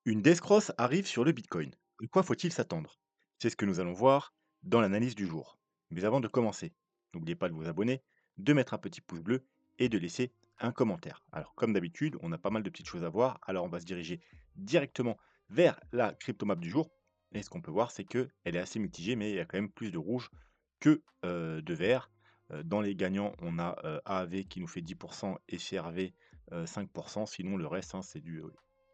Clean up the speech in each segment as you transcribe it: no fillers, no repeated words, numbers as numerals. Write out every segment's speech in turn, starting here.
Une death arrive sur le Bitcoin. À quoi faut-il s'attendre? C'est ce que nous allons voir dans l'analyse du jour. Mais avant de commencer, n'oubliez pas de vous abonner, de mettre un petit pouce bleu et de laisser un commentaire. Alors, comme d'habitude, on a pas mal de petites choses à voir. Alors, on va se diriger directement vers la cryptomap du jour. Et ce qu'on peut voir, c'est qu'elle est assez mitigée, mais il y a quand même plus de rouge que de vert. Dans les gagnants, on a AAV qui nous fait 10% et CRV 5%. Sinon, le reste, hein, c'est du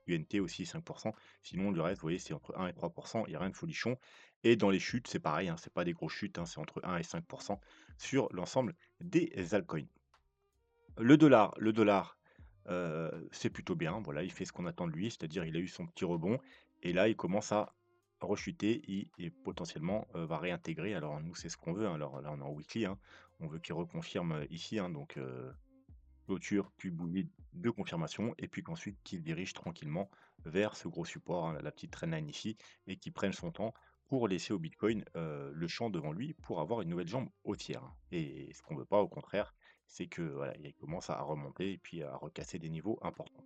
UNT aussi 5%. Sinon, le reste, vous voyez, c'est entre 1 et 3%. Il n'y a rien de folichon. Et dans les chutes, c'est pareil, hein, c'est pas des grosses chutes, hein, c'est entre 1 et 5% sur l'ensemble des altcoins. Le dollar, c'est plutôt bien. Voilà, il fait ce qu'on attend de lui, c'est-à-dire il a eu son petit rebond et là, il commence à rechuter et potentiellement, va réintégrer. Alors nous, c'est ce qu'on veut, hein. Alors là, on est en weekly, hein. On veut qu'il reconfirme, ici, hein, donc clôture, puis bouillie de confirmation et puis qu'ensuite qu'il dirige tranquillement vers ce gros support, hein, la petite trendline ici et qu'il prenne son temps pour laisser au Bitcoin, le champ devant lui pour avoir une nouvelle jambe haussière, hein. Et ce qu'on veut pas, au contraire, c'est que, voilà, il commence à remonter et puis à recasser des niveaux importants.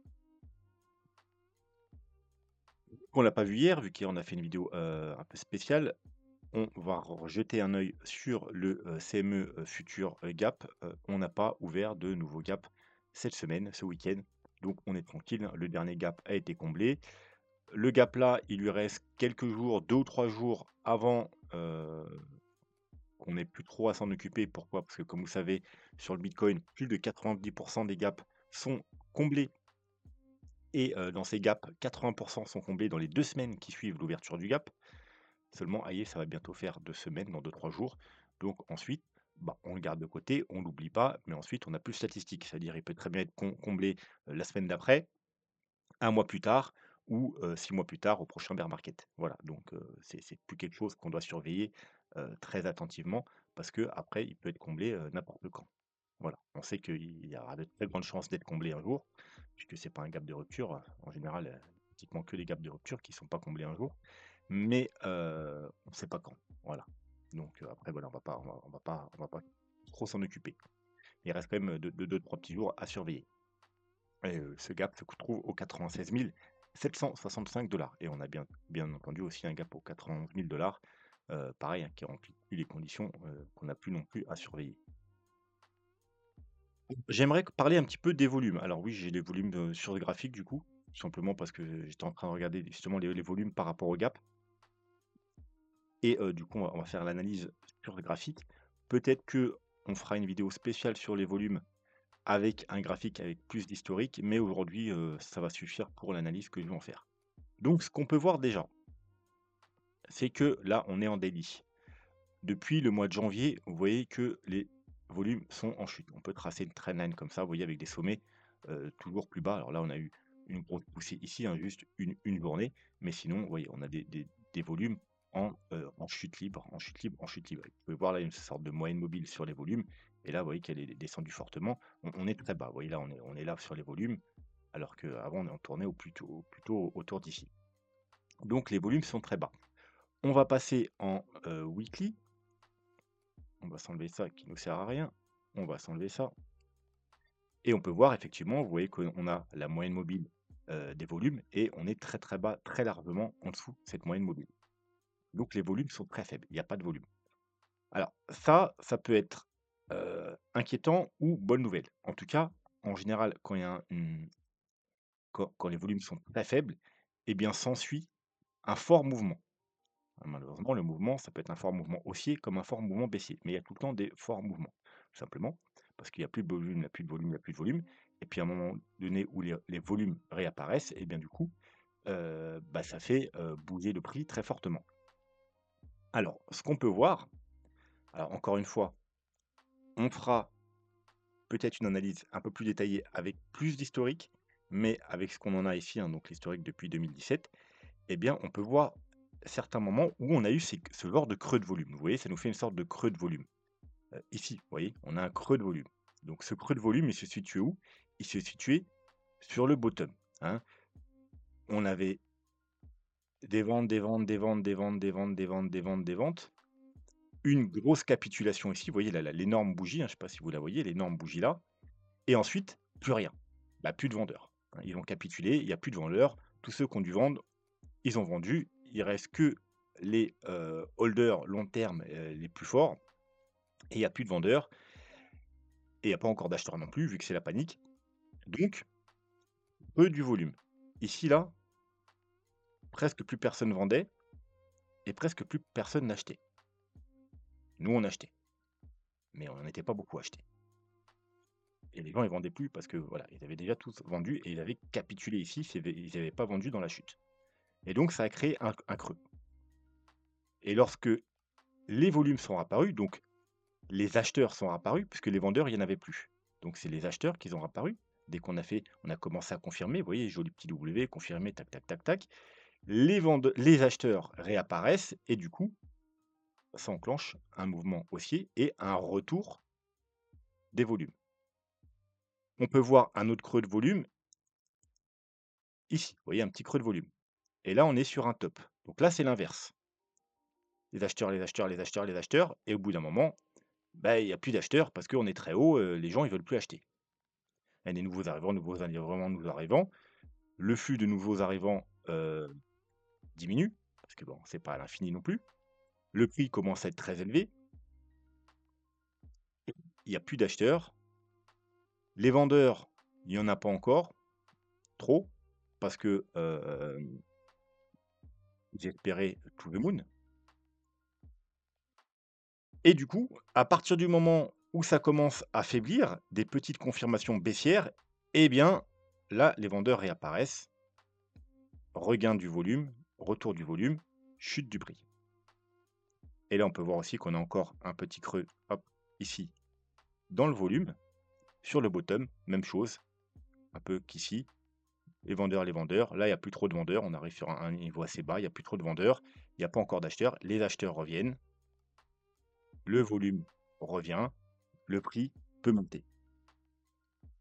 On l'a pas vu hier, vu qu'hier on a fait une vidéo, un peu spéciale, on va jeter un œil sur le, CME, futur, gap. On n'a pas ouvert de nouveau gap cette semaine, ce week-end, donc on est tranquille, hein. Le dernier gap a été comblé. Le gap là, il lui reste quelques jours, 2 ou 3 jours avant, qu'on ait plus trop à s'en occuper. Pourquoi? Parce que comme vous savez, sur le Bitcoin, plus de 90 des gaps sont comblés et dans ces gaps, 80 sont comblés dans les 2 semaines qui suivent l'ouverture du gap. Seulement, aïe, ça va bientôt faire 2 semaines, dans 2 3 jours. Donc ensuite, bah, on le garde de côté, on l'oublie pas, mais ensuite on a plus de statistiques. C'est-à-dire, il peut très bien être comblé, la semaine d'après, un mois plus tard ou 6 mois plus tard au prochain bear market. Voilà, donc c'est plus quelque chose qu'on doit surveiller, très attentivement parce que après il peut être comblé, n'importe quand. Voilà, on sait qu'il y aura de très grandes chances d'être comblé un jour, puisque c'est pas un gap de rupture, en général, pratiquement que les gaps de rupture qui sont pas comblés un jour, mais on ne sait pas quand. Voilà, donc après voilà, on va pas trop s'en occuper. Il reste quand même, de 2-3 petits jours à surveiller. Et ce gap se trouve aux 96 765 et on a bien entendu aussi un gap aux 91 000 pareil, hein, qui remplit plus les conditions, qu'on n'a plus non plus à surveiller. J'aimerais parler un petit peu des volumes. Alors oui, j'ai les volumes, sur le graphique du coup, tout simplement parce que j'étais en train de regarder justement les volumes par rapport au gap et du coup, on va faire l'analyse sur le graphique. Peut-être que on fera une vidéo spéciale sur les volumes avec un graphique avec plus d'historique, mais aujourd'hui, ça va suffire pour l'analyse que je vais en faire. Donc ce qu'on peut voir déjà, c'est que là, on est en daily. Depuis le mois de janvier, vous voyez que les volumes sont en chute. On peut tracer une trendline comme ça, vous voyez, avec des sommets toujours plus bas. Alors là, on a eu une grosse poussée ici, hein, juste une journée. Mais sinon, vous voyez, on a des volumes en chute libre, en chute libre, en chute libre. Vous pouvez voir là une sorte de moyenne mobile sur les volumes. Et là, vous voyez qu'elle est descendue fortement. On est très bas. Vous voyez là, on est là sur les volumes, alors qu'avant, on tournait plutôt autour d'ici. Donc les volumes sont très bas. On va passer en weekly. On va s'enlever ça qui nous sert à rien. On va s'enlever ça. Et on peut voir effectivement, vous voyez qu'on a la moyenne mobile des volumes et on est très très bas, très largement en dessous de cette moyenne mobile. Donc les volumes sont très faibles, il n'y a pas de volume. Alors ça peut être inquiétant ou bonne nouvelle. En tout cas, en général, quand il y a quand les volumes sont très faibles, eh bien s'ensuit un fort mouvement. Malheureusement, le mouvement, ça peut être un fort mouvement haussier comme un fort mouvement baissier, mais il y a tout le temps des forts mouvements, tout simplement, parce qu'il y a plus de volume, il y a plus de volume, il y a plus de volume, et puis à un moment donné où les volumes réapparaissent, et bien du coup, bah, ça fait bouger le prix très fortement. Alors, ce qu'on peut voir, alors encore une fois, on fera peut-être une analyse un peu plus détaillée avec plus d'historique, mais avec ce qu'on en a ici, hein, donc l'historique depuis 2017, eh bien, on peut voir certains moments où on a eu ce genre de creux de volume. Vous voyez, ça nous fait une sorte de creux de volume. Ici, vous voyez, on a un creux de volume. Donc ce creux de volume, il se situe où? Il se situait sur le bottom, hein. On avait des ventes, des ventes, des ventes, des ventes, des ventes, des ventes, des ventes, des ventes. Une grosse capitulation ici, vous voyez l'énorme bougie, hein, je ne sais pas si vous la voyez, l'énorme bougie là. Et ensuite, plus rien. Bah, plus de vendeurs, hein. Ils ont capitulé, il n'y a plus de vendeurs. Tous ceux qui ont dû vendre ils ont vendu, il reste que les, holders long terme, les plus forts et il y a plus de vendeurs et il y a pas encore d'acheteurs non plus, vu que c'est la panique. Donc peu du volume. Ici, là, presque plus personne vendait et presque plus personne n'achetait. Nous, on achetait, mais on n'était pas beaucoup à acheter et les gens, ils vendaient plus parce que, voilà, ils avaient déjà tous vendu et ils avaient capitulé ici, ils avaient pas vendu dans la chute et donc ça a créé un creux et lorsque les volumes sont apparus, donc les acheteurs sont apparus puisque les vendeurs, il y en avait plus. Donc c'est les acheteurs qui ont apparu. Dès on a commencé à confirmer, vous voyez, joli petit W, confirmer, tac, tac, tac, tac. Les acheteurs réapparaissent et du coup, ça enclenche un mouvement haussier et un retour des volumes. On peut voir un autre creux de volume ici, vous voyez, un petit creux de volume. Et là, on est sur un top. Donc là, c'est l'inverse. Les acheteurs, les acheteurs, les acheteurs, les acheteurs. Et au bout d'un moment, bah, il n'y a plus d'acheteurs parce qu'on est très haut, les gens, ils veulent plus acheter. Et des nouveaux arrivants, nouveaux arrivants. Le flux de nouveaux arrivants diminue, parce que bon, c'est pas à l'infini non plus. Le prix commence à être très élevé. Il n'y a plus d'acheteurs. Les vendeurs, il n'y en a pas encore trop, parce que ils espéraient to the moon. Et du coup, à partir du moment où ça commence à faiblir, des petites confirmations baissières, eh bien, là, les vendeurs réapparaissent, regain du volume, retour du volume, chute du prix. Et là, on peut voir aussi qu'on a encore un petit creux, hop, ici, dans le volume, sur le bottom, même chose, un peu qu'ici. Les vendeurs, les vendeurs. Là, il n'y a plus trop de vendeurs. On arrive sur un niveau assez bas. Il n'y a plus trop de vendeurs. Il n'y a pas encore d'acheteurs. Les acheteurs reviennent. Le volume revient. Le prix peut monter.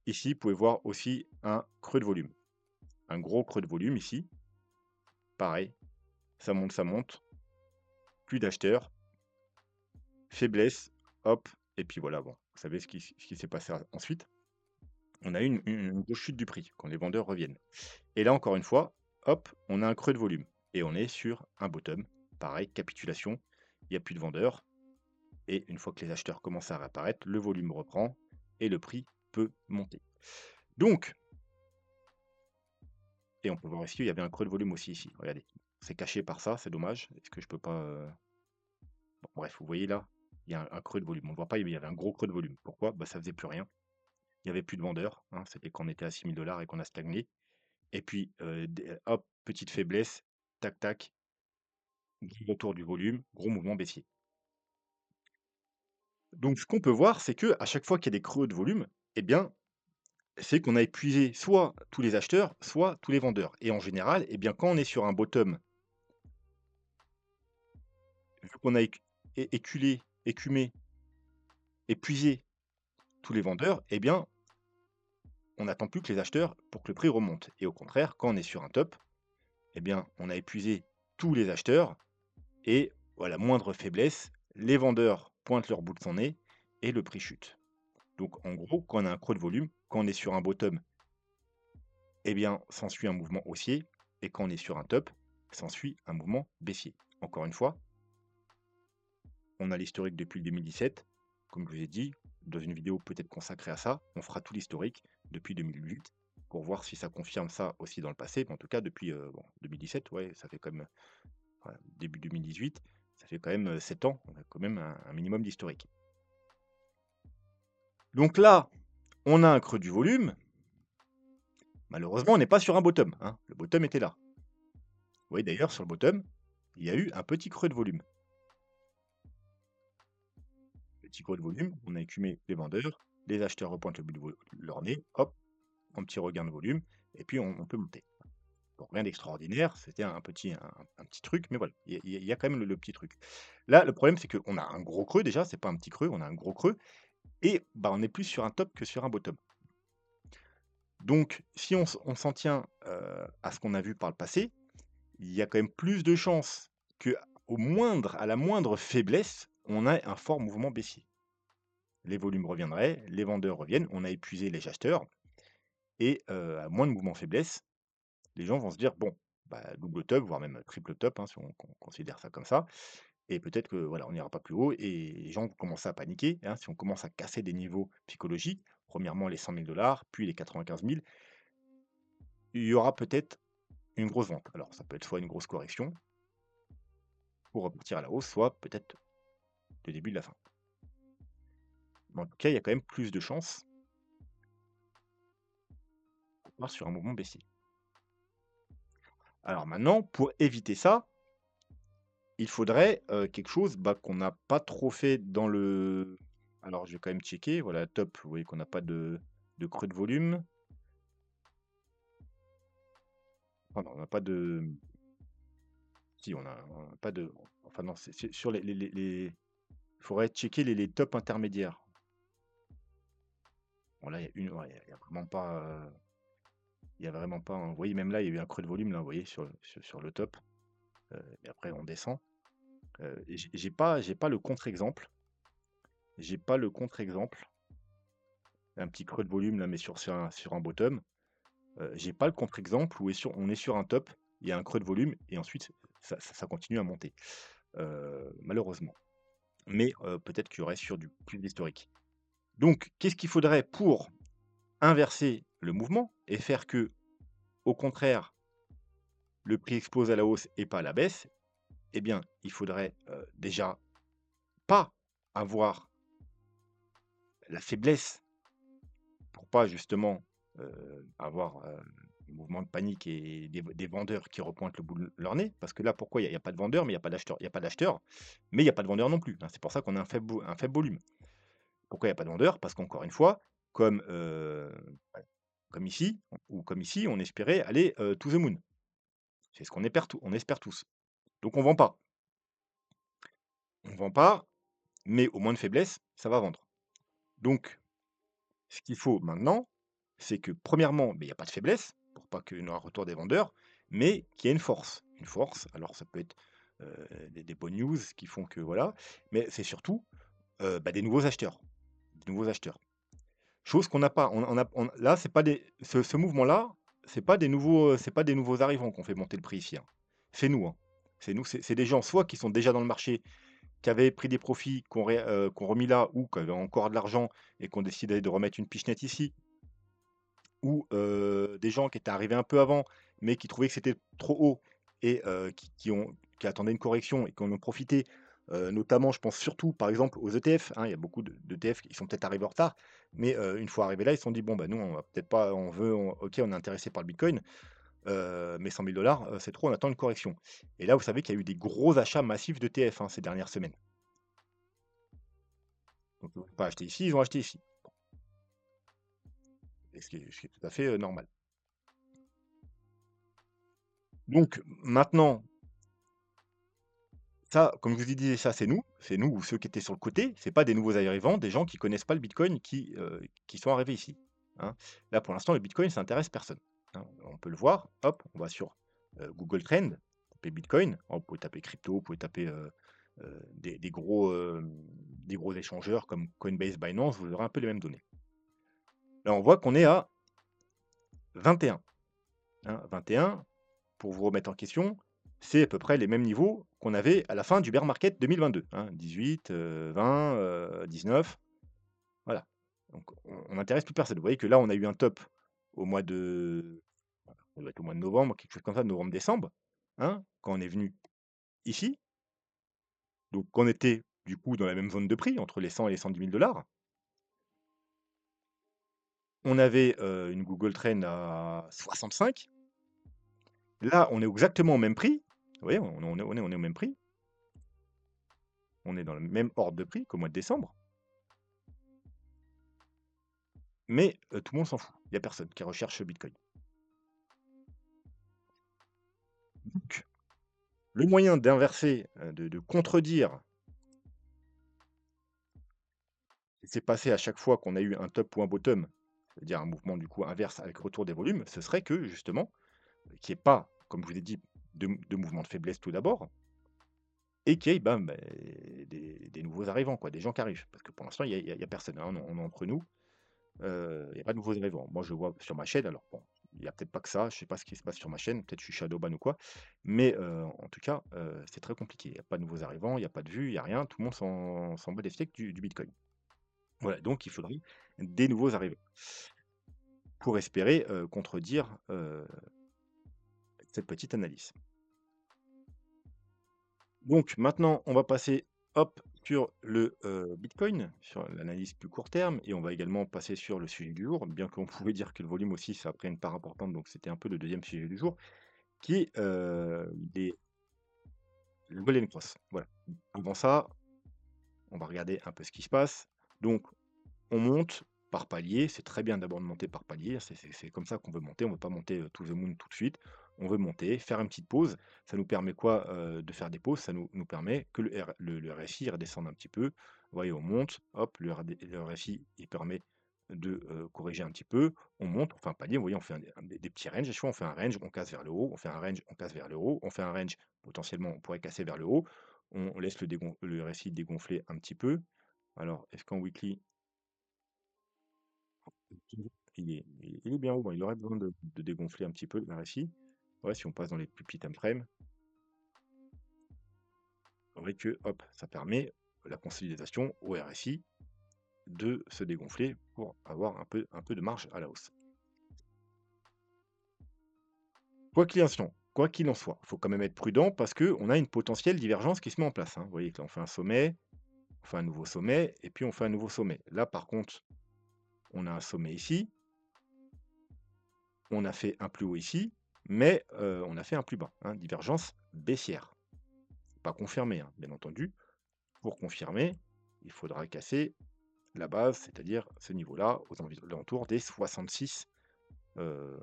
Ici, vous pouvez voir aussi un creux de volume. Un gros creux de volume ici. Pareil, ça monte, ça monte. Plus d'acheteurs. Faiblesse. Hop. Et puis voilà, bon, vous savez ce qui s'est passé ensuite. On a eu une grosse chute du prix quand les vendeurs reviennent. Et là, encore une fois, hop, on a un creux de volume. Et on est sur un bottom. Pareil, capitulation. Il n'y a plus de vendeurs. Et une fois que les acheteurs commencent à réapparaître, le volume reprend et le prix peut monter. Donc, et on peut voir ici, il y avait un creux de volume aussi ici. Regardez, c'est caché par ça, c'est dommage. Est-ce que je peux pas... Bon, bref, vous voyez là, il y a un creux de volume. On ne voit pas, il y avait un gros creux de volume. Pourquoi? Bah, ça faisait plus rien. Il n'y avait plus de vendeurs. Hein, c'était quand on était à 6 000 $ et qu'on a stagné. Et puis, hop, petite faiblesse, tac, tac, gros retour du volume, gros mouvement baissier. Donc, ce qu'on peut voir, c'est que à chaque fois qu'il y a des creux de volume, eh bien, c'est qu'on a épuisé soit tous les acheteurs, soit tous les vendeurs. Et en général, eh bien, quand on est sur un bottom, vu qu'on a éculé, écumé, épuisé tous les vendeurs, eh bien, on n'attend plus que les acheteurs pour que le prix remonte. Et au contraire, quand on est sur un top, eh bien, on a épuisé tous les acheteurs et voilà, moindre faiblesse, les vendeurs pointent leur bout de son nez et le prix chute. Donc, en gros, quand on a un creux de volume, quand on est sur un bottom, eh bien, s'ensuit un mouvement haussier et quand on est sur un top, s'ensuit un mouvement baissier. Encore une fois, on a l'historique depuis le 2017. Comme je vous ai dit, dans une vidéo peut-être consacrée à ça, on fera tout l'historique depuis 2008 pour voir si ça confirme ça aussi dans le passé. Mais en tout cas, depuis 2017, ouais, ça fait comme début 2018, ça fait quand même 7 ans. On a quand même un minimum d'historique. Donc là, on a un creux du volume. Malheureusement, on n'est pas sur un bottom. Hein. Le bottom était là. Vous voyez d'ailleurs, sur le bottom, il y a eu un petit creux de volume. Petit creux de volume, on a écumé les vendeurs, les acheteurs repointent le bout de leur nez, hop, un petit regain de volume, et puis on peut monter. Donc rien d'extraordinaire, c'était un petit truc, mais voilà, il y a quand même le petit truc. Là, le problème, c'est qu'on a un gros creux déjà, c'est pas un petit creux, on a un gros creux, et bah, on est plus sur un top que sur un bottom. Donc, si on s'en tient à ce qu'on a vu par le passé, il y a quand même plus de chances que à la moindre faiblesse, on ait un fort mouvement baissier. Les volumes reviendraient, les vendeurs reviennent, on a épuisé les acheteurs et à moins de mouvement faiblesse, les gens vont se dire: «Bon, double top, voire même triple top, hein, si on considère ça comme ça. Et peut-être que voilà, on n'ira pas plus haut et les gens vont commencer à paniquer, hein. Si on commence à casser des niveaux psychologiques, premièrement les 100 000 $, puis les 95 000, il y aura peut-être une grosse vente. Alors ça peut être soit une grosse correction pour repartir à la hausse, soit peut-être le début de la fin. Mais en tout cas, il y a quand même plus de chances qu'on parte sur un mouvement baissier. Alors maintenant, pour éviter ça, il faudrait, quelque chose, qu'on n'a pas trop fait dans le alors je vais quand même checker, voilà top, vous voyez qu'on n'a pas de creux de volume. Enfin non, on n'a pas de si on a pas de enfin non, c'est sur les il faudrait checker les tops intermédiaires. Bon là, il y a une ouais, il y a vraiment pas un vous voyez même là, il y a eu un creux de volume là, vous voyez sur le top, et après on descend. Et j'ai pas le contre-exemple. J'ai pas le contre-exemple. Un petit creux de volume là, mais sur un bottom. J'ai pas le contre-exemple où on est sur un top, il y a un creux de volume et ensuite ça continue à monter, malheureusement. Mais, peut-être qu'il y aurait sur du plus historique. Donc qu'est-ce qu'il faudrait pour inverser le mouvement et faire que, au contraire, le prix explose à la hausse et pas à la baisse? Eh bien, il faudrait, déjà pas avoir la faiblesse pour pas justement, avoir, des mouvements de panique et des vendeurs qui repointent le bout de leur nez. Parce que là, pourquoi il y a pas de vendeurs, mais il y a pas d'acheteurs, mais il y a pas de vendeurs non plus, hein. C'est pour ça qu'on a un faible volume. Pourquoi il y a pas de vendeurs? Parce qu'encore une fois, comme, comme ici ou comme ici, on espérait aller, to the moon. C'est ce on espère tous. Donc on vend pas. On vend pas, mais au moins de faiblesse, ça va vendre. Donc ce qu'il faut maintenant, c'est que premièrement, il y a pas de faiblesse, pour pas qu'il y ait un retour des vendeurs, mais qu'il y ait une force. Une force, alors ça peut être, des bonnes news qui font que voilà, mais c'est surtout, des nouveaux acheteurs. Des nouveaux acheteurs. Chose qu'on n'a pas. On là, c'est pas des ce mouvement-là, c'est pas des nouveaux arrivants qu'on fait monter le prix ici, hein. C'est nous, hein. C'est nous, c'est des gens soit qui sont déjà dans le marché, qui avaient pris des profits, qui ont remis là ou qui avaient encore de l'argent et qui ont décidé de remettre une pichenette ici ou des gens qui étaient arrivés un peu avant, mais qui trouvaient que c'était trop haut et qui attendaient une correction et qui en ont profité. Notamment, je pense surtout, par exemple, aux ETF, hein. Il y a beaucoup d'ETF qui sont peut-être arrivés en retard, mais une fois arrivés là, ils se sont dit: «Bon, nous, on va peut-être pas OK, on est intéressé par le bitcoin, mais 100 000 c'est trop, on attend une correction». Et là, vous savez qu'il y a eu des gros achats massifs d'ETF, hein, ces dernières semaines. Donc ils ont pas acheté ici, ils ont acheté ici. Et ce qui est tout à fait, normal. Donc maintenant, ça, comme je vous ai dit, ça, c'est nous ou ceux qui étaient sur le côté, c'est pas des nouveaux arrivants, des gens qui connaissent pas le bitcoin qui sont arrivés ici, hein. Là, pour l'instant, le bitcoin, ça intéresse personne, hein. On peut le voir, hop, on va sur, Google Trends, tapez bitcoin, vous pouvez taper crypto, vous pouvez taper, des gros échangeurs comme Coinbase, Binance, vous aurez un peu les mêmes données. Là, on voit qu'on est à 21, hein, 21. Pour vous remettre en question, c'est à peu près les mêmes niveaux qu'on avait à la fin du bear market 2022, hein, 18, 20, 19, voilà. Donc on n'intéresse plus personne. Vous voyez que là, on a eu un top au mois de ça doit être au mois de novembre, quelque chose comme ça, novembre-décembre, hein, quand on est venu ici. Donc on était du coup dans la même zone de prix, entre les 100 et les 110 000 $. On avait, une Google Trend à 65. Là, on est exactement au même prix. Vous voyez, on est au même prix. On est dans le même ordre de prix qu'au mois de décembre. Mais tout le monde s'en fout. Il y a personne qui recherche Bitcoin. Donc le moyen d'inverser, de contredire ce qui s'est passé à chaque fois qu'on a eu un top ou un bottom, c'est-à-dire un mouvement du coup inverse avec retour des volumes, ce serait que justement, qu'il y ait pas, comme je vous ai dit, de mouvement de faiblesse tout d'abord et qu'il y ait, des nouveaux arrivants quoi, des gens qui arrivent. Parce que pour l'instant il y a personne, hein, on est entre nous, il y a pas de nouveaux arrivants. Moi je vois sur ma chaîne alors bon, Il y a peut-être pas que ça, je sais pas ce qui se passe sur ma chaîne, peut-être je suis shadowban ou quoi, mais en tout cas, c'est très compliqué. Il y a pas de nouveaux arrivants, il y a pas de vues, il y a rien, tout le monde s'en bat les steaks du bitcoin. Voilà, donc il faudrait des nouveaux arrivants pour espérer, contredire, cette petite analyse. Donc maintenant, on va passer, hop, sur le, bitcoin, sur l'analyse plus court terme et on va également passer sur le sujet du jour, bien qu'on pouvait dire que le volume aussi, ça a pris une part importante, donc c'était un peu le deuxième sujet du jour, qui est, les le golden cross. Voilà. Avant ça, on va regarder un peu ce qui se passe. Donc on monte par palier, c'est très bien d'abord de monter par palier, c'est comme ça qu'on veut monter, on ne veut pas monter, to the moon tout de suite. On veut monter, faire une petite pause. Ça nous permet quoi, de faire des pauses? Ça nous permet que le RSI redescende un petit peu. Vous voyez, on monte, hop, le RSI, il permet de, corriger un petit peu. On monte, on fait un palier, vous voyez, on fait des petits ranges, à chaque fois on fait un range, on casse vers le haut, on fait un range, on casse vers le haut, on fait un range, potentiellement on pourrait casser vers le haut. On laisse le RSI dégonfler un petit peu. Alors, est-ce qu'en weekly il est bien haut, bon, il aurait besoin de dégonfler un petit peu le RSI. Ouais, si on passe dans les plus petits time frame, vous voyez que, hop, ça permet la consolidation au RSI de se dégonfler pour avoir un peu de marge à la hausse. Quoi qu'il en soit, il faut quand même être prudent parce qu'on a une potentielle divergence qui se met en place, hein. Vous voyez que là, on fait un sommet, on fait un nouveau sommet et puis on fait un nouveau sommet. Là, par contre, on a un sommet ici, on a fait un plus haut ici, mais on a fait un plus bas, hein, divergence baissière. Pas confirmé, hein, bien entendu. Pour confirmer, il faudra casser la base, c'est-à-dire ce niveau-là, aux alentours des 66, heu,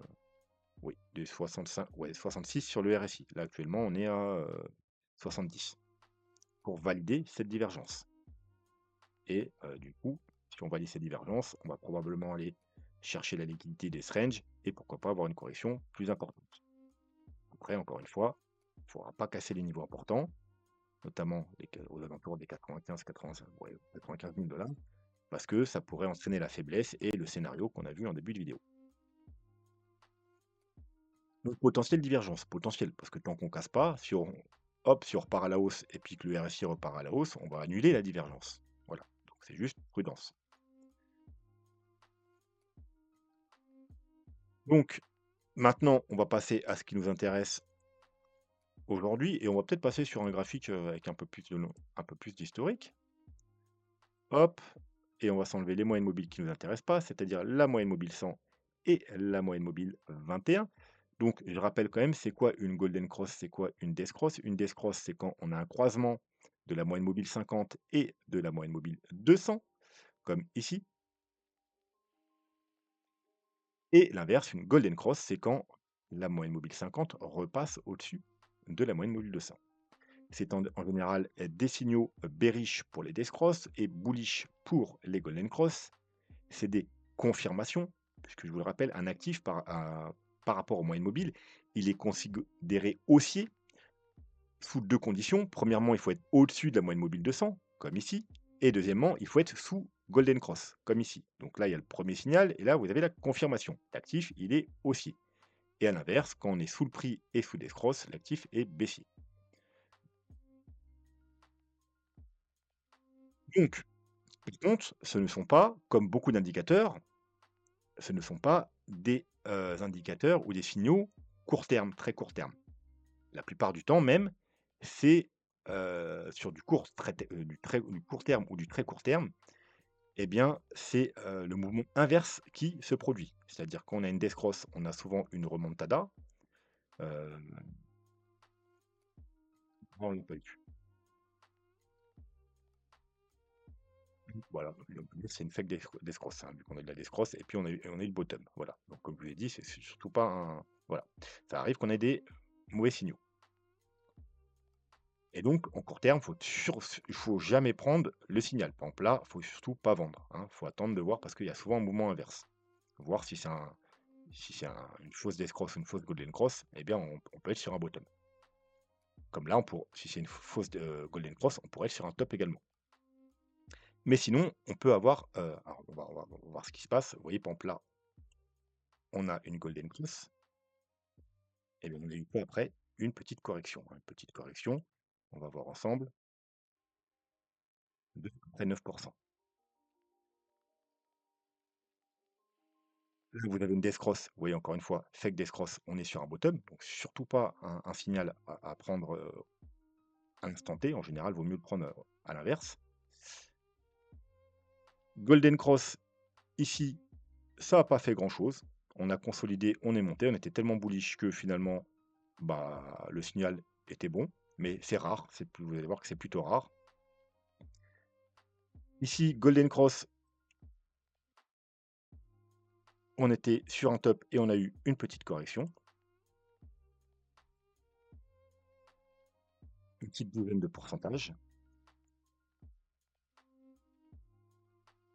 oui, des 65, ouais, 66 sur le RSI. Là, actuellement, on est à, 70 pour valider cette divergence et du coup, si on valide cette divergence, on va probablement aller chercher la liquidité des range et pourquoi pas avoir une correction plus importante. Après, encore une fois, il ne faudra pas casser les niveaux importants, notamment aux alentours des 95-80, ouais, 95 000 $, parce que ça pourrait entraîner la faiblesse et le scénario qu'on a vu en début de vidéo. Donc potentielle divergence, potentiel, parce que tant qu'on casse pas, si on repart à la hausse et puis que le RSI repart à la hausse, on va annuler la divergence. Voilà, donc c'est juste prudence. Donc maintenant, on va passer à ce qui nous intéresse aujourd'hui et on va peut-être passer sur un graphique, avec un peu plus d'historique. Hop, et on va s'enlever les moyennes mobiles qui ne nous intéressent pas, c'est-à-dire la moyenne mobile 100 et la moyenne mobile 21. Donc, je rappelle quand même, c'est quoi une golden cross, c'est quoi une death cross? Une death cross, c'est quand on a un croisement de la moyenne mobile 50 et de la moyenne mobile 200, comme ici. Et l'inverse, une golden cross, c'est quand la moyenne mobile 50 repasse au-dessus de la moyenne mobile 200. C'est en général des signaux bearish pour les death cross et bullish pour les golden cross. C'est des confirmations, puisque je vous le rappelle, un actif par rapport aux moyennes mobiles, il est considéré haussier sous 2 conditions. Premièrement, il faut être au-dessus de la moyenne mobile 200, comme ici, et deuxièmement, il faut être sous golden cross, comme ici. Donc là, il y a le premier signal, et là, vous avez la confirmation. L'actif, il est haussier. Et à l'inverse, quand on est sous le prix et sous des cross, l'actif est baissier. Donc, par contre, ce ne sont pas, comme beaucoup d'indicateurs, ce ne sont pas des indicateurs ou des signaux court terme, très court terme. La plupart du temps même, c'est, sur du court terme ou du très court terme, eh bien, c'est, le mouvement inverse qui se produit. C'est-à-dire quand on a une death cross, on a souvent une remontada, heu, on l'a pas eu. Voilà, c'est une fake death cross, hein, vu qu'on a de la death cross et puis on a eu le bottom. Voilà, donc comme je vous l'ai dit, c'est surtout pas un voilà. Ça arrive qu'on ait des mauvais signaux et donc en court terme, il faut jamais prendre le signal. Par exemple là, faut surtout pas vendre, hein. Faut attendre de voir parce qu'il y a souvent un mouvement inverse. Voir si c'est une fausse death cross ou une fausse golden cross, eh bien on peut être sur un bottom. Comme là, si c'est une fausse, golden cross, on pourrait être sur un top également. Mais sinon, on peut avoir, alors on va voir ce qui se passe. Vous voyez, par exemple là, on a une golden cross et bien on a eu peu après une petite correction, hein. Une petite correction, on va voir ensemble, de à peu près 9. Là, vous avez une death cross, vous voyez encore une fois, fake death cross, on est sur un bottom, donc surtout pas un signal à prendre, à l'instant T. En général, vaut mieux le prendre, à l'inverse. Golden cross, ici, ça a pas fait grand-chose. On a consolidé, on est monté, on était tellement bullish que finalement, bah, le signal était bon, mais c'est rare, vous allez voir que c'est plutôt rare. Ici, golden cross, on était sur un top et on a eu une petite correction, une petite douzaine de pourcentage.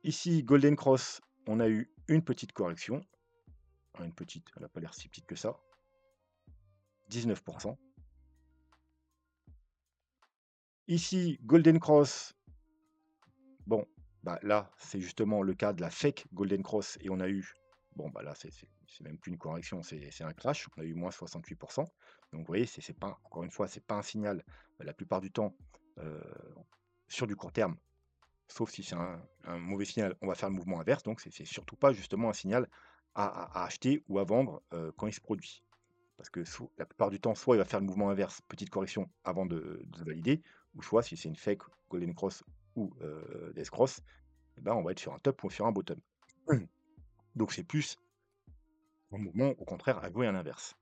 Ici, golden cross, on a eu une petite correction. Enfin, une petite, elle n'a pas l'air si petite que ça, 19. Ici, golden cross, bon, bah là, c'est justement le cas de la fake golden cross et on a eu, bon, bah là, c'est même plus une correction, c'est un crash. On a eu moins 68. Donc, vous voyez, c'est pas, encore une fois, c'est pas un signal, la plupart du temps, euh, sur du court terme, sauf si c'est un mauvais signal, on va faire le mouvement inverse. Donc, c'est surtout pas justement un signal à acheter ou à vendre quand il se produit. Parce que la plupart du temps, soit il va faire le mouvement inverse, petite correction avant de se valider, ou soit si c'est une fake golden cross ou death cross, eh ben, on va être sur un top ou sur un bottom. Donc c'est plus un mouvement, au contraire, à jouer à l'inverse.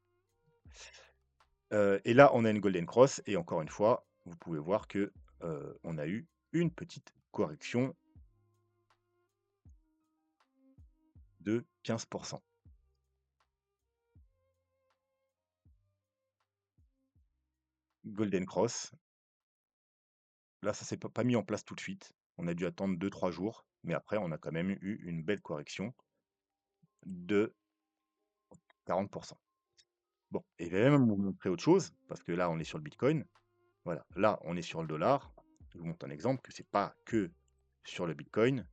Et là, on a une golden cross, et encore une fois, vous pouvez voir que on a eu une petite correction de 15. Golden cross, là, ça s'est pas mis en place tout de suite. On a dû attendre 2 3 jours, mais après, on a quand même eu une belle correction de 40. Bon, et je vais même vous montrer autre chose, parce que là, on est sur le Bitcoin. Voilà, là, on est sur le dollar. Je vous montre un exemple que c'est pas que sur le Bitcoin.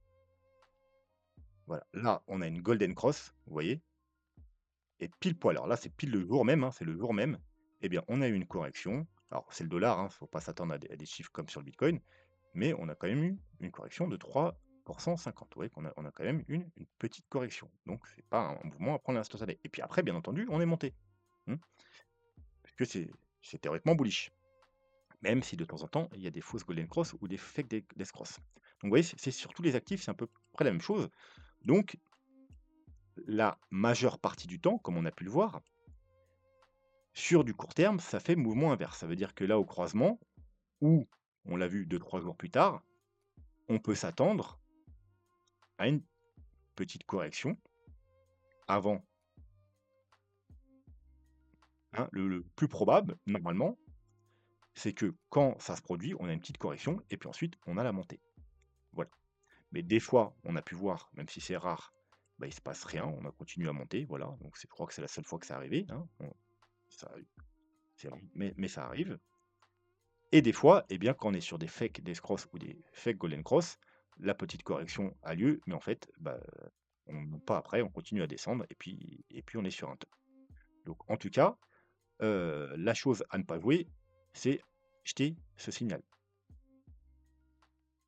Voilà, là, on a une golden cross, vous voyez, et pile poil. Alors là, c'est pile le jour même, hein, c'est le jour même. Eh bien, on a eu une correction. Alors, c'est le dollar, il ne faut pas s'attendre à des chiffres comme sur le Bitcoin, mais on a quand même eu une correction de 3,50. Vous voyez qu'on a, on a quand même une petite correction. Donc, c'est pas un mouvement à prendre à l'instantané. Et puis après, bien entendu, on est monté. Hein, puisque c'est théoriquement bullish. Même si de temps en temps, il y a des fausses golden cross ou des fake death cross. Donc vous voyez, c'est sur tous les actifs, c'est à peu près la même chose. Donc la majeure partie du temps, comme on a pu le voir, sur du court terme, ça fait mouvement inverse. Ça veut dire que là, au croisement, où on l'a vu 2 3 jours plus tard, on peut s'attendre à une petite correction avant, hein. Le plus probable, normalement, c'est que quand ça se produit, on a une petite correction et puis ensuite, on a la montée. Voilà. Mais des fois, on a pu voir, même si c'est rare, bah, il se passe rien, on a continué à monter, voilà. Donc je crois que c'est la seule fois que c'est arrivé, hein. Ça, c'est rare, mais ça arrive. Et des fois, eh bien, quand on est sur des fake death cross ou des fake golden cross, la petite correction a lieu, mais en fait, bah, on ne monte pas après, on continue à descendre et puis on est sur un top. Donc en tout cas, la chose à ne pas jouer, c'est jeter ce signal.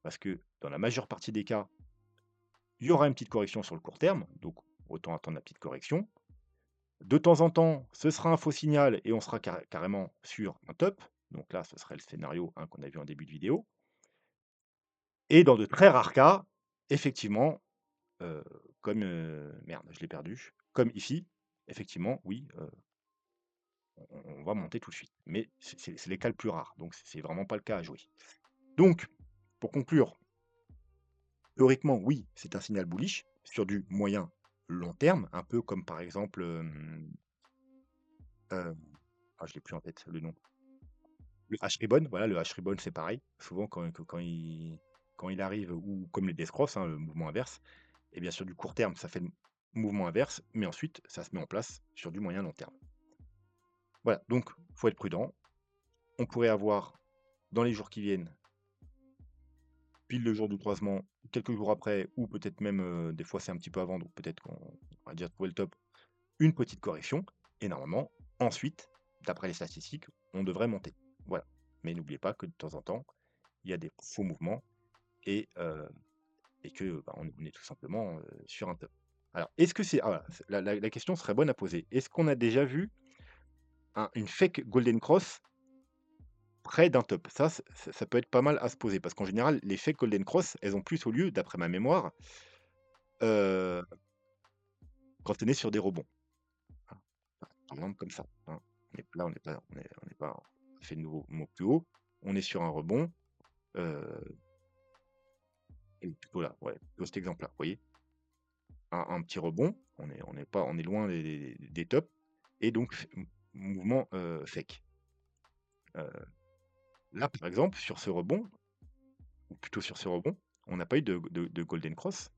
Parce que dans la majeure partie des cas, il y aura une petite correction sur le court terme, donc autant attendre la petite correction. De temps en temps, ce sera un faux signal et on sera carrément sur un top. Donc là, ce serait le scénario, hein, qu'on a vu en début de vidéo. Et dans de très rares cas, effectivement, heu, comme, merde, je l'ai perdu. Comme ici, effectivement, oui, on va monter tout de suite. Mais c'est les cas le plus rares, donc c'est vraiment pas le cas à jouer. Donc, pour conclure, théoriquement, oui, c'est un signal bullish sur du moyen long terme, un peu comme par exemple, ah, je l'ai plus en tête le nom. Le H-ribbon, voilà, le H-ribbon, c'est pareil. Souvent quand il arrive ou comme les death cross, hein, le mouvement inverse, et bien sur du court terme, ça fait le mouvement inverse, mais ensuite ça se met en place sur du moyen long terme. Voilà, donc faut être prudent. On pourrait avoir dans les jours qui viennent, pile le jour du croisement, quelques jours après, ou peut-être même, des fois c'est un petit peu avant, donc peut-être qu'on va dire trouver le top. une petite correction et normalement, ensuite, d'après les statistiques, on devrait monter. Voilà. Mais n'oubliez pas que de temps en temps, il y a des faux mouvements et que, bah, on est tout simplement, sur un top. Alors, est-ce que c'est voilà, c'est la question serait bonne à poser. Est-ce qu'on a déjà vu une fake golden cross près d'un top? Ça peut être pas mal à se poser parce qu'en général, les fake golden cross, elles ont plus au lieu, d'après ma mémoire, heu, quand on est sur des rebonds, hein. Par exemple comme ça, hein. On n'est pas on fait de nouveau mot plus haut, on est sur un rebond, heu et plutôt là, ouais, plutôt cet exemple-là, vous voyez? Un petit rebond, on est loin des tops et donc mouvement, fake. Heu, Là, par exemple, sur ce rebond, ou plutôt sur ce rebond, on n'a pas eu de golden cross.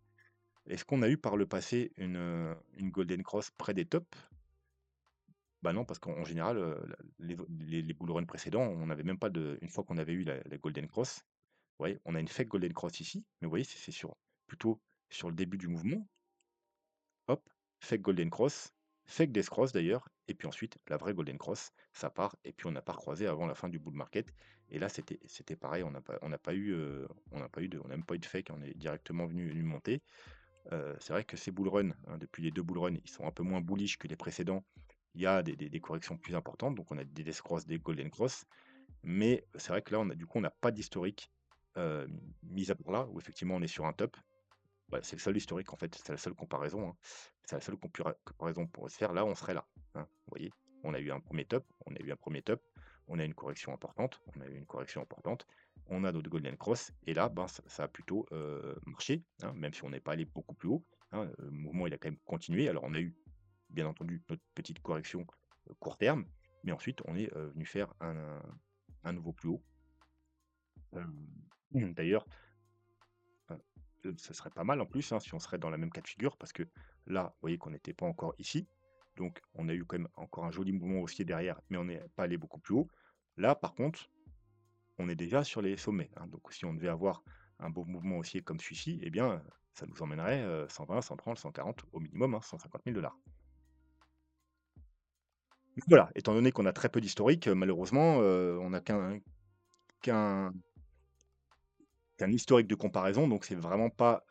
Est-ce qu'on a eu par le passé une golden cross près des tops? Bah, non, parce qu'en général, la les bull run précédents, on n'avait même pas une fois qu'on avait eu la golden cross, vous voyez, on a une fake golden cross ici, mais vous voyez, c'est plutôt sur le début du mouvement. Hop, fake golden cross, fake death cross d'ailleurs, et puis ensuite la vraie golden cross, ça part et puis on n'a pas recroisé avant la fin du bull market et là c'était pareil, on n'a pas eu, on n'a même pas eu de fake, on est directement venu monter. C'est vrai que ces bull run, hein, depuis les 2 bull run, ils sont un peu moins bullish que les précédents. Il y a des corrections plus importantes, donc on a des death cross, des golden cross, mais c'est vrai que là on n'a pas d'historique, mis à part là où effectivement on est sur un top. Bah, c'est le seul historique en fait, c'est la seule comparaison, hein. C'est la seule comparaison pour se faire. Là, on serait là, hein, vous voyez? On a eu un premier top, on a eu un premier top, on a une correction importante, on a eu une correction importante, on a notre golden cross et là, ben, ça a plutôt, marché, hein, même si on n'est pas allé beaucoup plus haut, hein, le mouvement il a quand même continué. Alors on a eu, bien entendu, notre petite correction, court terme, mais ensuite on est, venu faire un nouveau plus haut. D'ailleurs, Heu, ce serait pas mal en plus, hein, si on serait dans la même cas de figure parce que là, vous voyez qu'on n'était pas encore ici. Donc on a eu quand même encore un joli mouvement haussier derrière, mais on n'est pas allé beaucoup plus haut. Là, par contre, on est déjà sur les sommets, hein, donc si on devait avoir un beau mouvement haussier comme celui-ci, eh bien, ça nous emmènerait, 120-130-140 au minimum, hein, 150 000 $. Donc voilà, étant donné qu'on a très peu d'historique, malheureusement, on n'a qu'un qu'un historique de comparaison, donc c'est vraiment pas,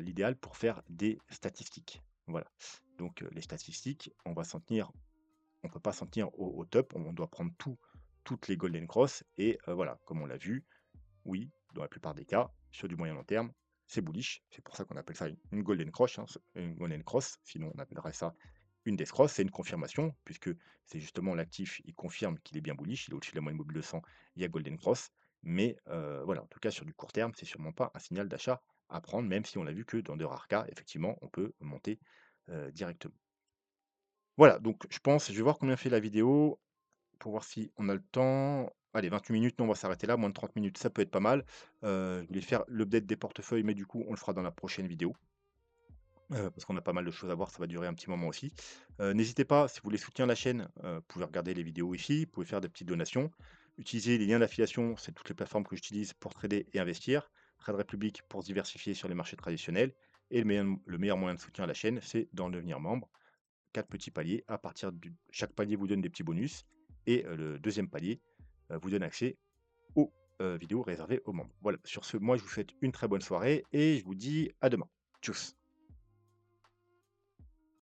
l'idéal pour faire des statistiques. Voilà. Donc, les statistiques, on peut pas s'en tenir au top, on doit prendre toutes les golden cross et voilà, comme on l'a vu, oui, dans la plupart des cas, sur du moyen long terme, c'est bullish. C'est pour ça qu'on appelle ça une golden cross, hein, une golden cross, sinon on appellerait ça une death cross. C'est une confirmation puisque c'est justement l'actif, il confirme qu'il est bien bullish, il est au-dessus de la moyenne mobile de 100, il y a golden cross. Mais voilà, en tout cas sur du court terme, c'est sûrement pas un signal d'achat à prendre, même si on a vu que dans de rares cas, effectivement, on peut monter, directement. Voilà, donc je vais voir combien fait la vidéo pour voir si on a le temps. Allez, 28 minutes, non, on va s'arrêter là, moins de 30 minutes, ça peut être pas mal. Je voulais faire l'update des portefeuilles, mais du coup, on le fera dans la prochaine vidéo, parce qu'on a pas mal de choses à voir, ça va durer un petit moment aussi. N'hésitez pas, si vous voulez soutenir la chaîne, vous pouvez regarder les vidéos ici, vous pouvez faire des petites donations. Utilisez les liens d'affiliation, c'est toutes les plateformes que j'utilise pour trader et investir. Trade Republic pour se diversifier sur les marchés traditionnels. Et le meilleur moyen de soutien à la chaîne, c'est d'en devenir membre. 4 petits paliers. À partir du chaque palier vous donne des petits bonus et le deuxième palier, vous donne accès aux, vidéos réservées aux membres. Voilà, sur ce, moi je vous souhaite une très bonne soirée et je vous dis à demain. Tchuss.